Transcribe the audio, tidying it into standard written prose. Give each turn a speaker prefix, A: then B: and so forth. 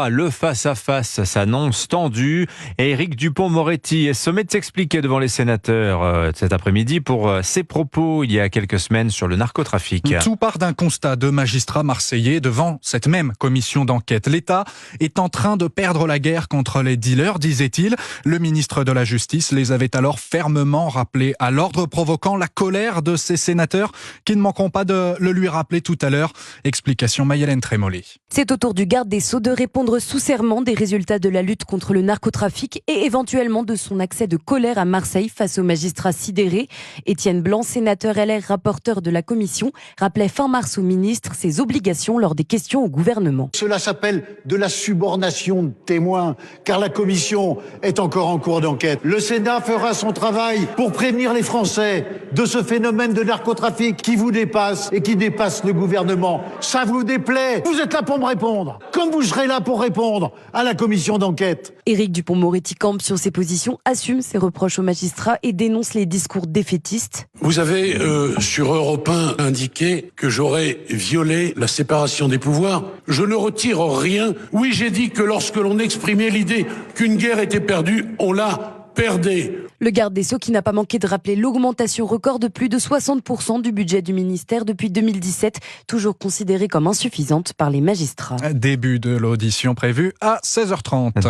A: Le face-à-face s'annonce tendu et Éric Dupond-Moretti est sommé de s'expliquer devant les sénateurs cet après-midi pour ses propos il y a quelques semaines sur le narcotrafic.
B: Tout part d'un constat de magistrats marseillais devant cette même commission d'enquête. L'État est en train de perdre la guerre contre les dealers, disait-il. Le ministre de la Justice les avait alors fermement rappelés à l'ordre, provoquant la colère de ces sénateurs qui ne manqueront pas de le lui rappeler tout à l'heure. Explication Maï-Hélène Trémollet.
C: C'est au tour du garde des Sceaux de répondre sous serment des résultats de la lutte contre le narcotrafic et éventuellement de son accès de colère à Marseille face aux magistrats sidérés. Étienne Blanc, sénateur LR, rapporteur de la commission, rappelait fin mars au ministre ses obligations lors des questions au gouvernement.
D: Cela s'appelle de la subornation de témoins, car la commission est encore en cours d'enquête. Le Sénat fera son travail pour prévenir les Français de ce phénomène de narcotrafic qui vous dépasse et qui dépasse le gouvernement. Ça vous déplaît? Vous êtes là pour me répondre, comme vous serez là pour répondre à la commission d'enquête.
C: Éric Dupond-Moretti campe sur ses positions, assume ses reproches aux magistrats et dénonce les discours défaitistes.
E: Vous avez sur Europe 1 indiqué que j'aurais violé la séparation des pouvoirs. Je ne retire rien. Oui, j'ai dit que lorsque l'on exprimait l'idée qu'une guerre était perdue, on la perdait.
C: Le garde des Sceaux qui n'a pas manqué de rappeler l'augmentation record de plus de 60% du budget du ministère depuis 2017, toujours considérée comme insuffisante par les magistrats.
B: Début de l'audition prévue à 16h30.